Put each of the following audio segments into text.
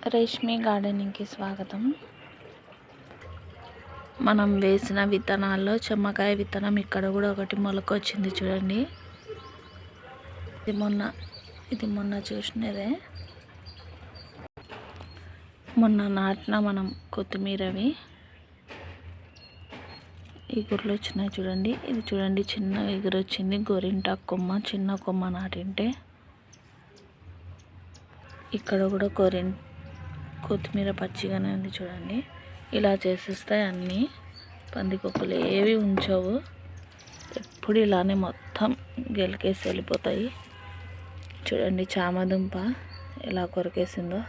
రేష్మి గార్డెనింగ్కి స్వాగతం. మనం వేసిన విత్తనాల్లో చెమ్మకాయ విత్తనం ఇక్కడ కూడా ఒకటి మొలకొచ్చింది చూడండి. ఇది మొన్న చూసినదే. మొన్న నాటిన మనం కొత్తిమీరవి ఎగురులు వచ్చినాయి చూడండి. ఇది చూడండి, చిన్న ఎగురు వచ్చింది. గోరింటాకు కొమ్మ, చిన్న కొమ్మ నాటింటే. ఇక్కడ కూడా కొత్తిమీర పచ్చిగానే ఉంది చూడండి. ఇలా చేసేస్తాయి అన్నీ. పందికొక్కులు ఏవి ఉంచవు, ఎప్పుడు ఇలానే మొత్తం గెలికేసి వెళ్ళిపోతాయి. చూడండి చామదుంప ఎలా కొరికేసిందో.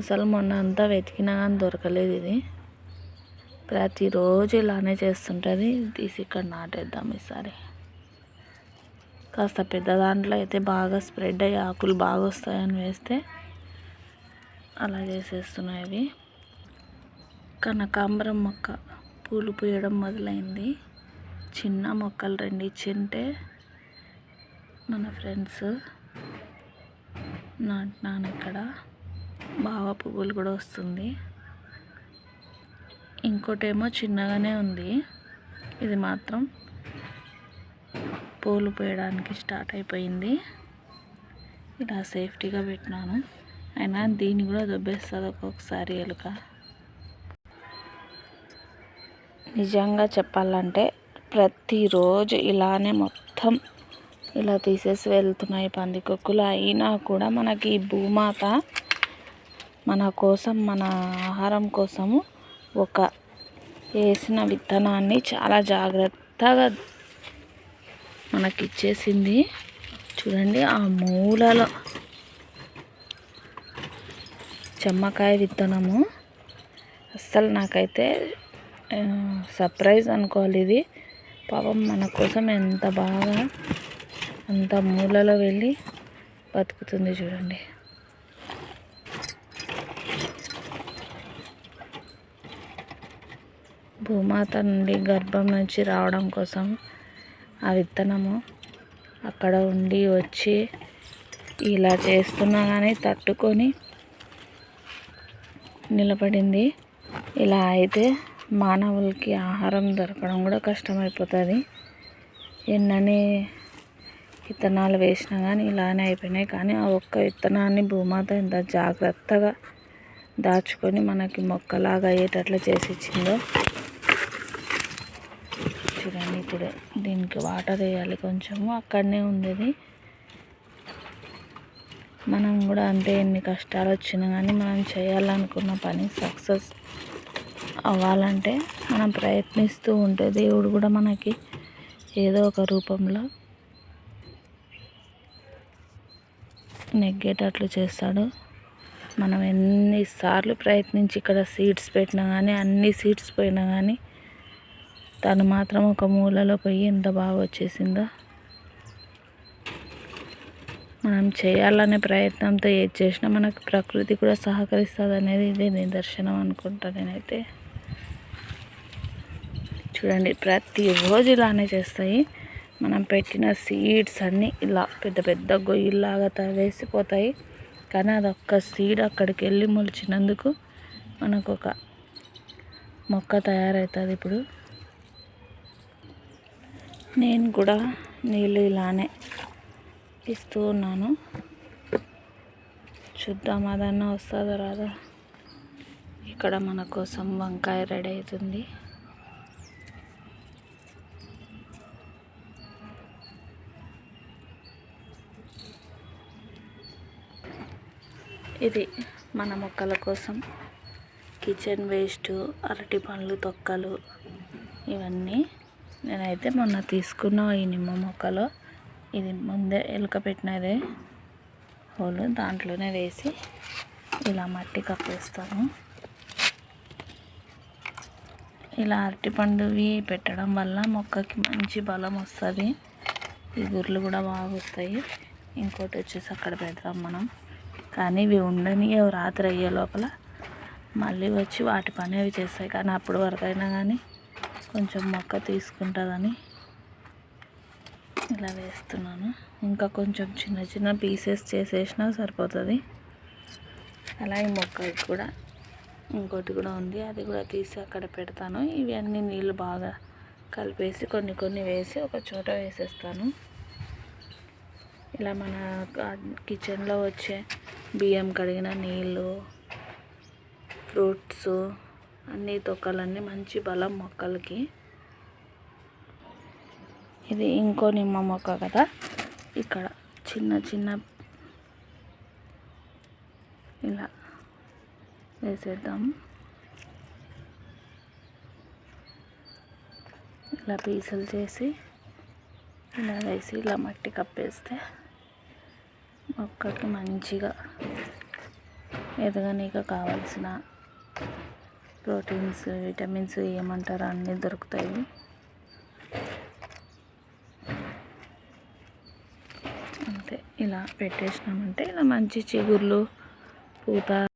అసలు మొన్న అంతా వెతికినా కానీ దొరకలేదు. ఇది ప్రతిరోజు ఇలానే చేస్తుంటుంది. తీసి ఇక్కడ నాటేద్దాం ఈసారి. కాస్త పెద్ద దాంట్లో అయితే బాగా స్ప్రెడ్ అయ్యి ఆకులు బాగా వస్తాయని వేస్తే అలా చేసేస్తున్నాయి. అవి కనకాంబరం మొక్క పూలు పూయడం మొదలైంది. చిన్న మొక్కలు 2 ఇచ్చింటే మన ఫ్రెండ్స్ నాటినాను. ఇక్కడ బాగా పువ్వులు కూడా వస్తుంది. ఇంకోటేమో చిన్నగానే ఉంది. ఇది మాత్రం పూలు పోయడానికి స్టార్ట్ అయిపోయింది. ఇలా సేఫ్టీగా పెట్టినాను. అయినా దీన్ని కూడా దొబ్బేస్తుంది ఒక్కొక్కసారి ఎలుక. నిజంగా చెప్పాలంటే ప్రతిరోజు ఇలానే మొత్తం ఇలా తీసేసి వెళ్తున్నాయి పందికొక్కులు. అయినా కూడా మనకి ఈ భూమాత మన కోసం, మన ఆహారం కోసము ఒక వేసిన విత్తనాన్ని చాలా జాగ్రత్తగా మనకి ఇచ్చేసింది. చూడండి, ఆ మూలలో చెమ్మకాయ విత్తనము. అస్సలు నాకైతే సర్ప్రైజ్ అనుకోవాలి. ఇది పాపం మన కోసం ఎంత బాగా అంత మూలలో వెళ్ళి బతుకుతుంది చూడండి. భూమాత నుండి గర్భం నుంచి రావడం కోసం ఆ విత్తనము అక్కడ ఉండి వచ్చి ఇలా చేస్తున్నా కానీ తట్టుకొని నిలబడింది. ఇలా అయితే మానవులకి ఆహారం దొరకడం కూడా కష్టమైపోతుంది. ఎన్నని విత్తనాలు వేసినా కానీ ఇలానే అయిపోయినాయి. కానీ ఆ ఒక్క విత్తనాన్ని భూమాత ఎంత జాగ్రత్తగా దాచుకొని మనకి మొక్కలాగా అయ్యేటట్లు చేసి ఇచ్చిందో చూడండి. ఇప్పుడు దీనికి వాటర్ వేయాలి కొంచెము. అక్కడనే ఉంది. మనం కూడా అంతే, ఎన్ని కష్టాలు వచ్చినా కానీ మనం చేయాలనుకున్న పని సక్సెస్ అవ్వాలంటే మనం ప్రయత్నిస్తూ ఉంటే దేవుడు కూడా మనకి ఏదో ఒక రూపంలో నెగ్గేటట్లు చేస్తాడు. మనం ఎన్నిసార్లు ప్రయత్నించి ఇక్కడ సీడ్స్ పెట్టినా కానీ, అన్ని సీడ్స్ పోయినా కానీ తను మాత్రం ఒక మూలలో పోయి ఎంత బాగా వచ్చేసిందో. మనం చేయాలనే ప్రయత్నంతో ఏది చేసినా మనకు ప్రకృతి కూడా సహకరిస్తుంది అనేది ఇదే నిదర్శనం అనుకుంటా నేనైతే. చూడండి, ప్రతిరోజు ఇలానే చేస్తాయి. మనం పెట్టిన సీడ్స్ అన్నీ ఇలా పెద్ద పెద్ద గొయ్యిల్లాగా వేసిపోతాయి. కానీ అదొక్క సీడ్ అక్కడికి వెళ్ళి మొలిచినందుకు మనకు ఒక మొక్క తయారవుతుంది. ఇప్పుడు నేను కూడా నీళ్ళు ఇలానే ఇస్తూ ఉన్నాను. చూద్దాం అదన్నా వస్తుందో రాదా. ఇక్కడ మన కోసం వంకాయ రెడీ అవుతుంది. ఇది మన మొక్కల కోసం కిచెన్ వేస్ట్, అరటి పండ్లు తొక్కలు ఇవన్నీ నేనైతే మొన్న తీసుకున్న ఈ నిమ్మ మొక్కలో ఇది ముందే ఎలుక పెట్టినదే హోలు, దాంట్లోనే వేసి ఇలా మట్టి కప్పేస్తాను. ఇలా అరటిపండువి పెట్టడం వల్ల మొక్కకి మంచి బలం వస్తుంది. ఈ గుర్లు కూడా బాగా వస్తాయి. ఇంకోటి వచ్చేసి అక్కడ పెడతాం మనం. కానీ ఇవి ఉండని రాత్రి అయ్యే లోపల మళ్ళీ వచ్చి వాటి పని అవి చేస్తాయి. కానీ అప్పటి వరకు అయినా కానీ కొంచెం మొక్క తీసుకుంటుందని ఇలా వేస్తున్నాను. ఇంకా కొంచెం చిన్న చిన్న పీసెస్ చేసేసినా సరిపోతుంది. అలా ఈ మొక్కకి కూడా ఇంకోటి కూడా ఉంది, అది కూడా తీసి అక్కడ పెడతాను. ఇవి అన్నీ నీళ్ళు బాగా కలిపేసి కొన్ని కొన్ని వేసి ఒక చోట వేసేస్తాను. ఇలా మన కిచెన్లో వచ్చే బియ్యం కడిగిన నీళ్ళు, ఫ్రూట్స్ అన్నీ తొక్కలన్నీ మంచి బలం మొక్కలకి. ఇది ఇంకో నిమ్మ మొక్క కదా, ఇక్కడ చిన్న చిన్న ఇలా వేసేద్దాం. ఇలా పీసులు చేసి ఇలా వేసి ఇలా మట్టి కప్పేస్తే మొక్కకి మంచిగా ఎదగనీక కావాల్సిన ప్రోటీన్స్, విటమిన్స్ ఏమంటారో అన్నీ దొరుకుతాయి. అంతే, ఇలా పెట్టేసినామంటే ఇలా మంచి చిగుర్లు, పూత